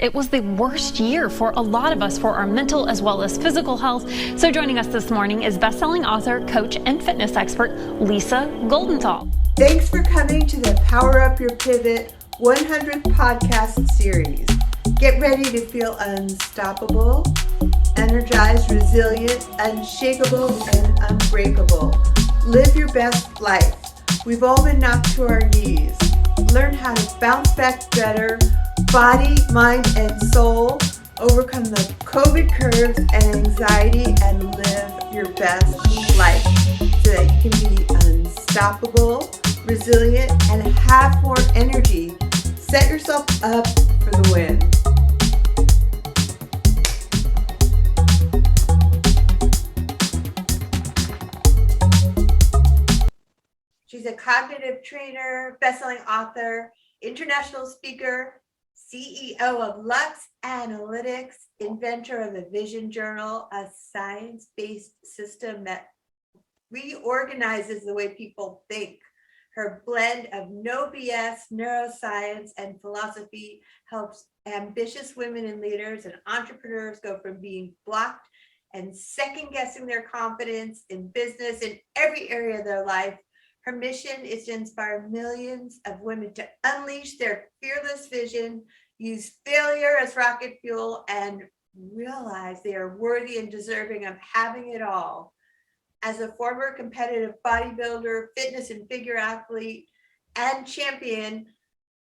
It was the worst year for a lot of us for our mental as well as physical health. So joining us this morning is best-selling author, coach, and fitness expert Lisa Goldenthal. Thanks for coming to the Power Up Your Pivot 100 podcast series. Get ready to feel unstoppable, energized, resilient, unshakable, and unbreakable. Live your best life. We've all been knocked to our knees. Learn how to bounce back better, body, mind, and soul. Overcome the COVID curves and anxiety and live your best life so that you can be unstoppable, resilient, and have more energy. Set yourself up for the win. She's a cognitive trainer, best-selling author, international speaker, CEO of Lux Analytics, inventor of the Vision Journal, a science-based system that reorganizes the way people think. Her blend of no BS, neuroscience, and philosophy helps ambitious women and leaders and entrepreneurs go from being blocked and second-guessing their confidence in business in every area of their life. Her mission is to inspire millions of women to unleash their fearless vision, use failure as rocket fuel, and realize they are worthy and deserving of having it all. As a former competitive bodybuilder, fitness and figure athlete, and champion,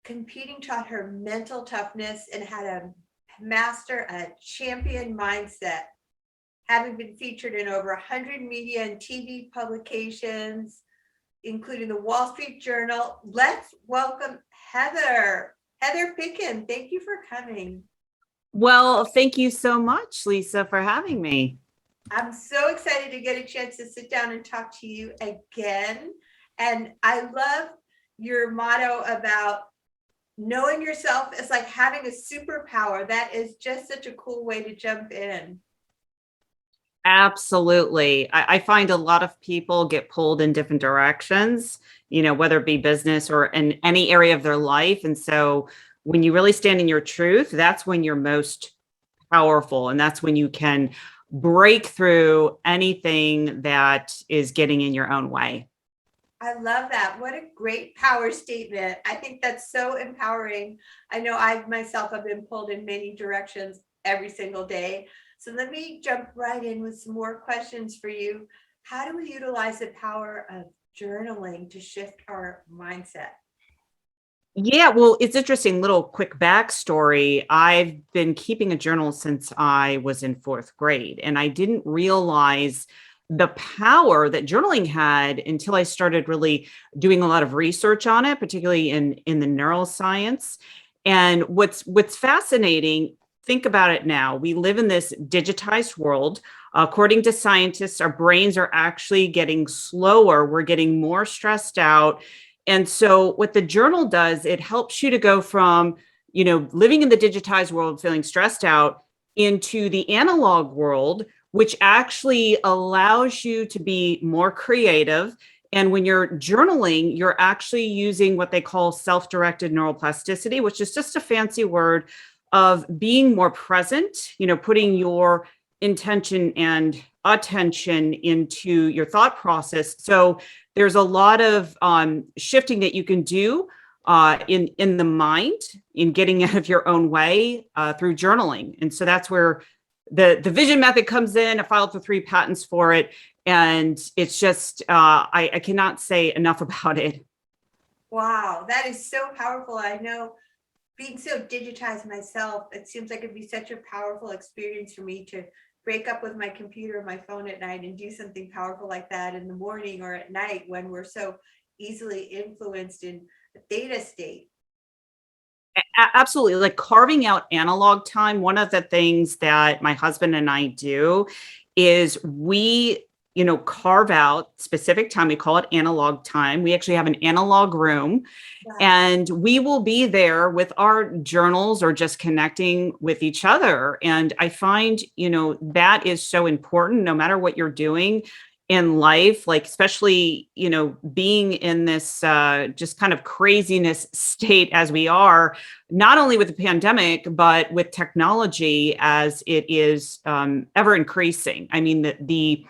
competing taught her mental toughness and how to master a champion mindset. Having been featured in over 100 media and TV publications, including the Wall Street Journal. Let's welcome Heather. Heather Picken, thank you for coming. Well, thank you so much, Lisa, for having me. I'm so excited to get a chance to sit down and talk to you again. And I love your motto about knowing yourself is like having a superpower. That is just such a cool way to jump in. Absolutely. I find a lot of people get pulled in different directions, whether it be business or in any area of their life. And so when you really stand in your truth, that's when you're most powerful. And that's when you can break through anything that is getting in your own way. I love that. What a great power statement. I think that's so empowering. I know I myself have been pulled in many directions every single day. So let me jump right in with some more questions for you. How do we utilize the power of journaling to shift our mindset? Yeah, well, it's interesting. Little quick backstory. I've been keeping a journal since I was in fourth grade, and I didn't realize the power that journaling had until I started really doing a lot of research on it, particularly in the neuroscience. And what's fascinating, think about it now. We live in this digitized world. According to scientists, our brains are actually getting slower. We're getting more stressed out. And so what the journal does, it helps you to go from, living in the digitized world, feeling stressed out, into the analog world, which actually allows you to be more creative. And when you're journaling, you're actually using what they call self-directed neuroplasticity, which is just a fancy word of being more present, putting your intention and attention into your thought process. So there's a lot of shifting that you can do in the mind, in getting out of your own way through journaling. And so that's where the vision method comes in. I filed for 3 patents for it. And it's just, I cannot say enough about it. Wow, that is so powerful. I know being so digitized myself, it seems like it'd be such a powerful experience for me to break up with my computer or my phone at night and do something powerful like that in the morning or at night when we're so easily influenced in a theta state. Absolutely. Like carving out analog time. One of the things that my husband and I do is we carve out specific time. We call it analog time. We actually have an analog room. Wow. And we will be there with our journals or just connecting with each other. And I find, that is so important no matter what you're doing. in life, like especially, being in this just kind of craziness state as we are, not only with the pandemic, but with technology as it is ever increasing. I mean, the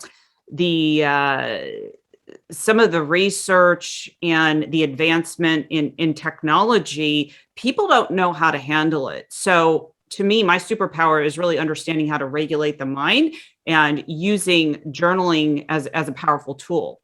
some of the research and the advancement in technology, people don't know how to handle it. So to me, my superpower is really understanding how to regulate the mind and using journaling as a powerful tool.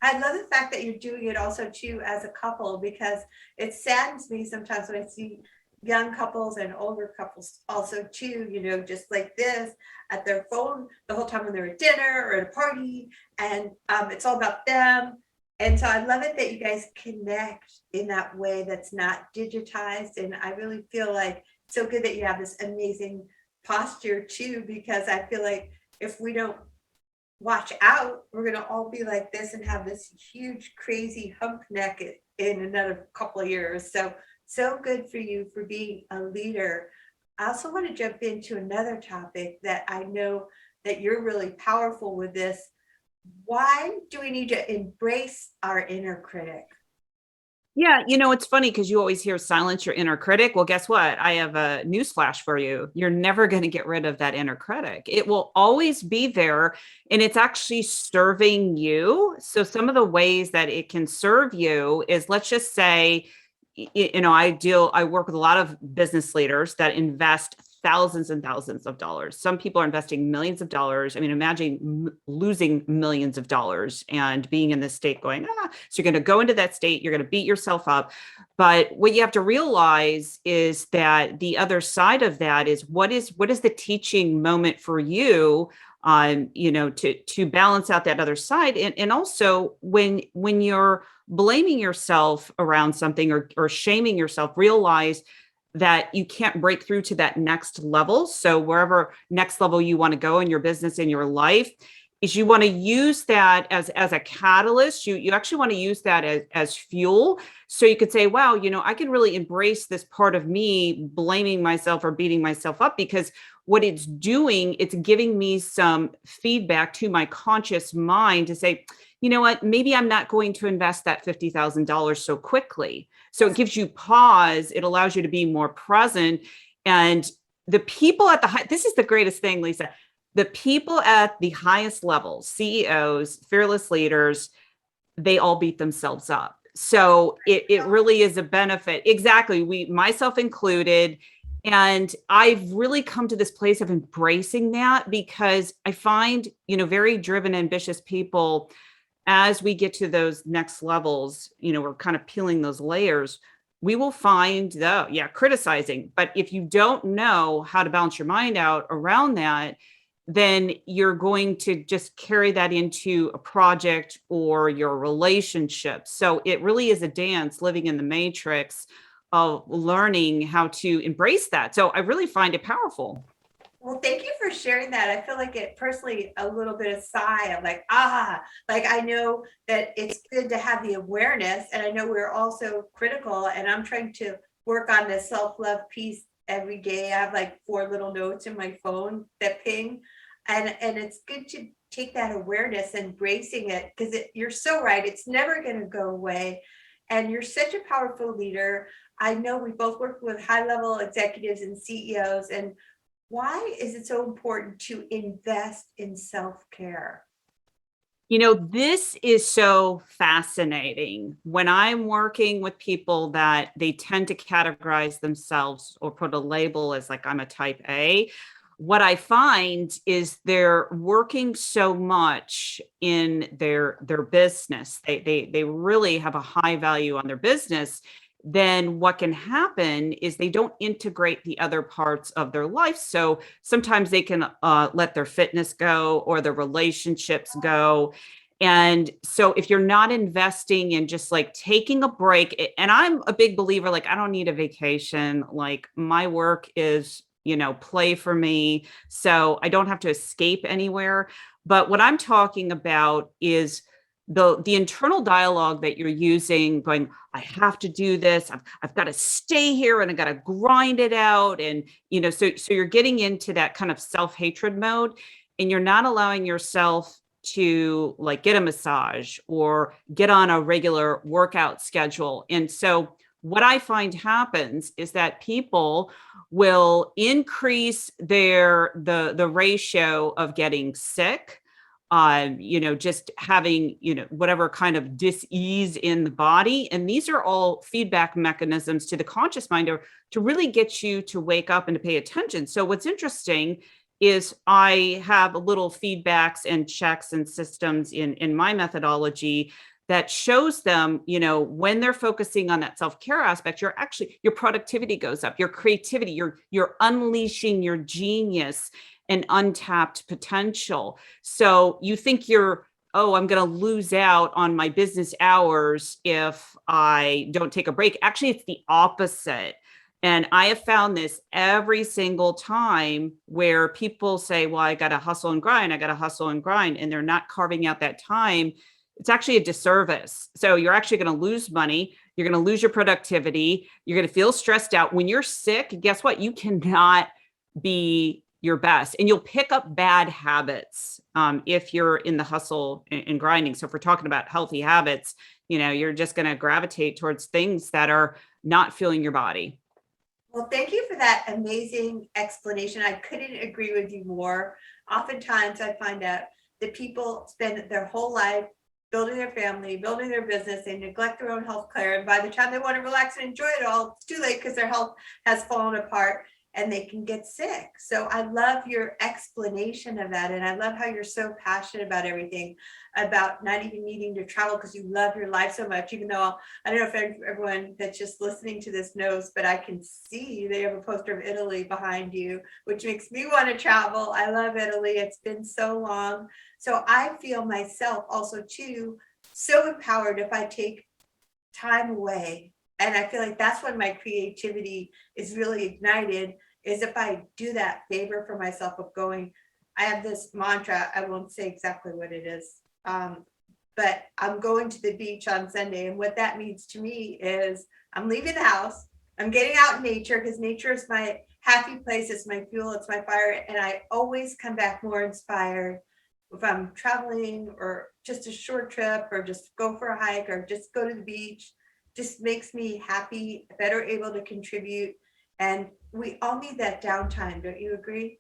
I love the fact that you're doing it also too as a couple, because it saddens me sometimes when I see young couples and older couples also too, just like this at their phone the whole time when they're at dinner or at a party, and it's all about them. And so I love it that you guys connect in that way that's not digitized. And I really feel like it's so good that you have this amazing posture too, because I feel like if we don't watch out, we're going to all be like this and have this huge, crazy hump neck in another couple of years. So good for you for being a leader. I also want to jump into another topic that I know that you're really powerful with this. Why do we need to embrace our inner critic? Yeah, it's funny because you always hear silence your inner critic. Well, guess what? I have a newsflash for you. You're never going to get rid of that inner critic. It will always be there, and it's actually serving you. So some of the ways that it can serve you is, let's just say, I work with a lot of business leaders that invest thousands and thousands of dollars. Some people are investing millions of dollars. I mean, imagine losing millions of dollars and being in this state going, so you're going to go into that state, you're going to beat yourself up. But what you have to realize is that the other side of that is what is the teaching moment for you, to balance out that other side. And also when you're blaming yourself around something or shaming yourself, realize that you can't break through to that next level. So wherever next level you want to go in your business, in your life, is you want to use that as a catalyst. You actually want to use that as fuel. So you could say, wow, I can really embrace this part of me blaming myself or beating myself up, because what it's doing, it's giving me some feedback to my conscious mind to say, you know what, maybe I'm not going to invest that $50,000 so quickly. So it gives you pause. It allows you to be more present. And the people at this is the greatest thing, Lisa, the people at the highest levels, CEOs, fearless leaders, they all beat themselves up. So it really is a benefit. Exactly. Myself included. And I've really come to this place of embracing that, because I find, very driven, ambitious people, as we get to those next levels, we're kind of peeling those layers, we will find criticizing. But if you don't know how to balance your mind out around that, then you're going to just carry that into a project or your relationship. So it really is a dance, living in the matrix of learning how to embrace that. So I really find it powerful. Well, thank you for sharing that. I feel like it personally, a little bit of sigh of like, like I know that it's good to have the awareness, and I know we're also critical, and I'm trying to work on the self-love piece every day. I have like 4 little notes in my phone that ping, and it's good to take that awareness, embracing it, because you're so right. It's never going to go away. And you're such a powerful leader. I know we both work with high-level executives and CEOs, and why is it so important to invest in self-care? This is so fascinating. When I'm working with people that they tend to categorize themselves or put a label as like, I'm a type A, what I find is they're working so much in their business. They really have a high value on their business. Then what can happen is they don't integrate the other parts of their life. So sometimes they can let their fitness go or their relationships go. And so if you're not investing in just like taking a break, and I'm a big believer, like I don't need a vacation, like my work is, play for me. So I don't have to escape anywhere. But what I'm talking about is the internal dialogue that you're using, going, I have to do this. I've got to stay here and I got to grind it out. And, so you're getting into that kind of self-hatred mode, and you're not allowing yourself to like get a massage or get on a regular workout schedule. And so what I find happens is that people will increase the ratio of getting sick, just having, whatever kind of dis-ease in the body. And these are all feedback mechanisms to the conscious mind to really get you to wake up and to pay attention. So what's interesting is I have little feedbacks and checks and systems in my methodology that shows them, when they're focusing on that self-care aspect, your productivity goes up, your creativity, you're unleashing your genius and untapped potential. So you think I'm going to lose out on my business hours if I don't take a break. Actually, it's the opposite. And I have found this every single time where people say, well, I got to hustle and grind. And they're not carving out that time. It's actually a disservice. So you're actually going to lose money. You're going to lose your productivity. You're going to feel stressed out. When you're sick, guess what? You cannot be your best, and you'll pick up bad habits if you're in the hustle and grinding. So if we're talking about healthy habits, you're just going to gravitate towards things that are not fueling your body. Well, thank you for that amazing explanation. I couldn't agree with you more. Oftentimes I find out that people spend their whole life building their family, building their business, they neglect their own health care. And by the time they want to relax and enjoy it all, it's too late because their health has fallen apart and they can get sick. So I love your explanation of that. And I love how you're so passionate about everything, about not even needing to travel because you love your life so much, even though I don't know if everyone that's just listening to this knows, but I can see they have a poster of Italy behind you, which makes me want to travel. I love Italy. It's been so long. So I feel myself also too, so empowered if I take time away. And I feel like that's when my creativity is really ignited, is if I do that favor for myself of going, I have this mantra, I won't say exactly what it is, but I'm going to the beach on Sunday. And what that means to me is I'm leaving the house, I'm getting out in nature because nature is my happy place. It's my fuel, it's my fire. And I always come back more inspired if I'm traveling or just a short trip or just go for a hike or just go to the beach. Just makes me happy, better able to contribute. And we all need that downtime. Don't you agree?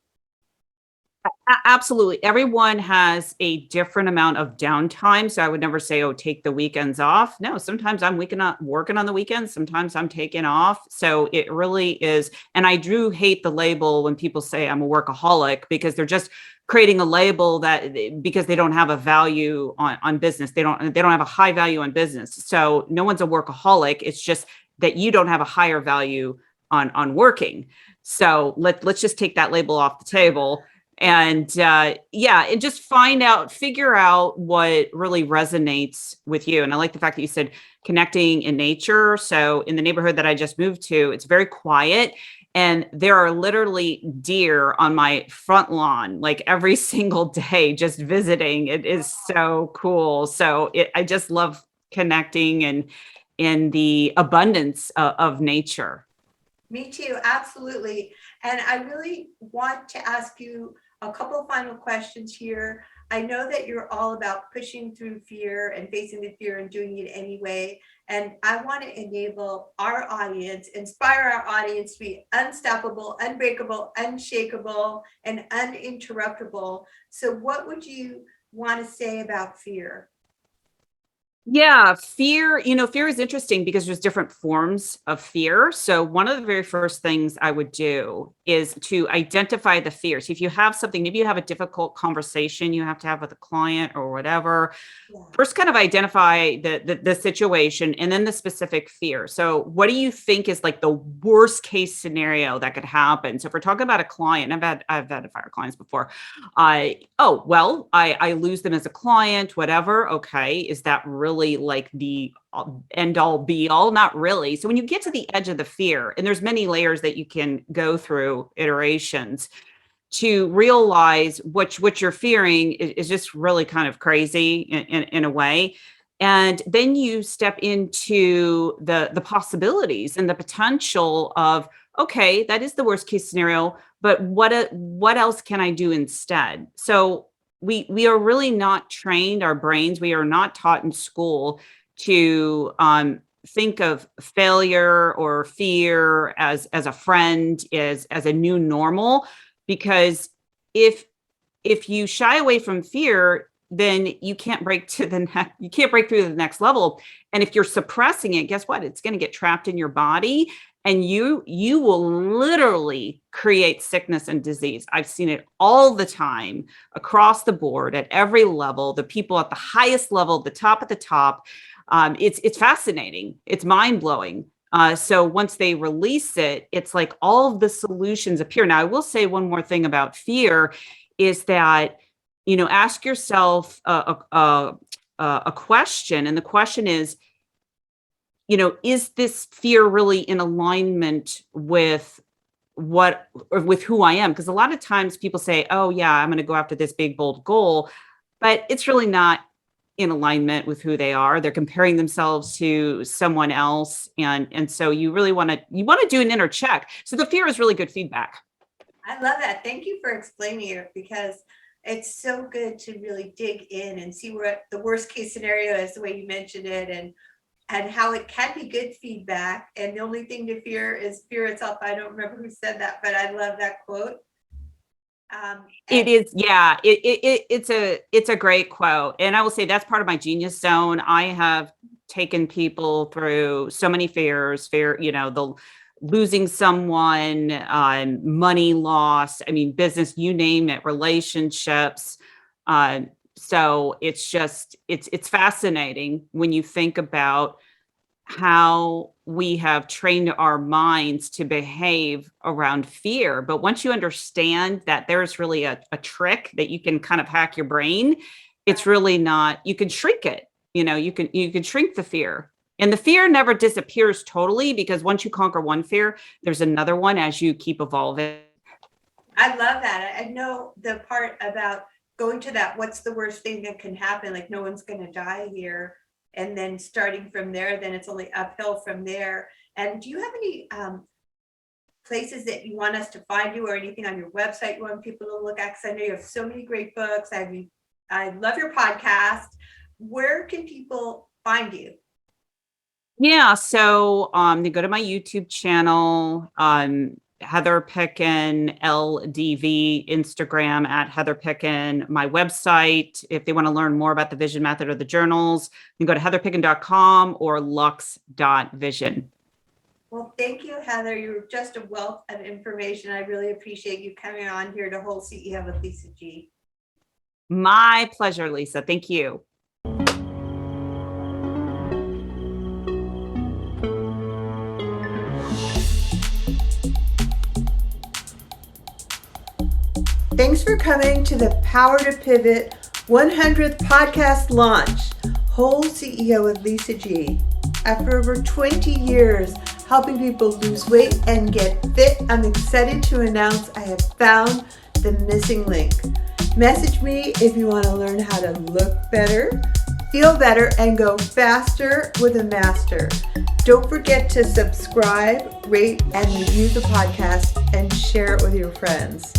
Absolutely. Everyone has a different amount of downtime. So I would never say, take the weekends off. No, sometimes I'm working on the weekends. Sometimes I'm taking off. So it really is. And I do hate the label when people say I'm a workaholic, because they're just creating a label that because they don't have a value on business. They don't have a high value on business. So no one's a workaholic. It's just that you don't have a higher value on working. So let's just take that label off the table. And and just figure out what really resonates with you. And I like the fact that you said connecting in nature. So in the neighborhood that I just moved to, it's very quiet. And there are literally deer on my front lawn, like every single day, just visiting. It is so cool. So I just love connecting and in the abundance of nature. Me too, absolutely. And I really want to ask you a couple of final questions here. I know that you're all about pushing through fear and facing the fear and doing it anyway. And I want to enable our audience, inspire our audience to be unstoppable, unbreakable, unshakable, and uninterruptible. So what would you want to say about fear? Yeah, fear is interesting because there's different forms of fear. So one of the very first things I would do is to identify the fear. So if you have something, maybe you have a difficult conversation you have to have with a client or whatever, first kind of identify the situation and then the specific fear. So what do you think is like the worst case scenario that could happen? So if we're talking about a client, I've had to fire clients before. I lose them as a client, whatever. Okay. Is that really like the end all be all? Not really. So when you get to the edge of the fear, and there's many layers that you can go through, iterations, to realize what you're fearing is just really kind of crazy in a way. And then you step into the possibilities and the potential of, okay, that is the worst case scenario, but what else can I do instead? So we are really not trained, our brains, we are not taught in school to think of failure or fear as a friend, as a new normal. Because if you shy away from fear, then you can't break through the next level. And if you're suppressing it, guess what? It's going to get trapped in your body, and you will literally create sickness and disease. I've seen it all the time across the board at every level, the people at the highest level, the top at the top. It's fascinating. It's mind blowing. So once they release it, it's like all of the solutions appear. Now, I will say one more thing about fear is that, ask yourself a question. And the question is this fear really in alignment with who I am? Because a lot of times people say, oh yeah, I'm going to go after this big, bold goal, but it's really not in alignment with who they are. They're comparing themselves to someone else. And so you really want to do an inner check. So the fear is really good feedback. I love that. Thank you for explaining it, because it's so good to really dig in and see where the worst case scenario is, the way you mentioned it, and how it can be good feedback. And the only thing to fear is fear itself. I don't remember who said that, but I love that quote. It is, yeah. It's a great quote, and I will say that's part of my genius zone. I have taken people through so many fears, the losing someone, money loss. I mean, business, you name it, relationships. So it's fascinating when you think about how we have trained our minds to behave around fear. But once you understand that there's really a trick that you can kind of hack your brain, it's really not, you can shrink it. You can shrink the fear. And the fear never disappears totally, because once you conquer one fear, there's another one as you keep evolving. I love that. I know the part about going to that, what's the worst thing that can happen? Like, no one's going to die here. And then starting from there, then it's only uphill from there. And do you have any places that you want us to find you, or anything on your website you want people to look at? Because I know you have so many great books. I love your podcast. Where can people find you? Yeah, so they go to my YouTube channel, Heather Picken, LDV, Instagram at Heather Picken, my website. If they want to learn more about the vision method or the journals, you can go to heatherpicken.com or lux.vision. Well, thank you, Heather. You're just a wealth of information. I really appreciate you coming on here to Whole CEO with Lisa G. My pleasure, Lisa. Thank you. Thanks for coming to the Power to Pivot 100th podcast launch, Whole CEO with Lisa G. After over 20 years helping people lose weight and get fit, I'm excited to announce I have found the missing link. Message me if you want to learn how to look better, feel better, and go faster with a master. Don't forget to subscribe, rate, and review the podcast, and share it with your friends.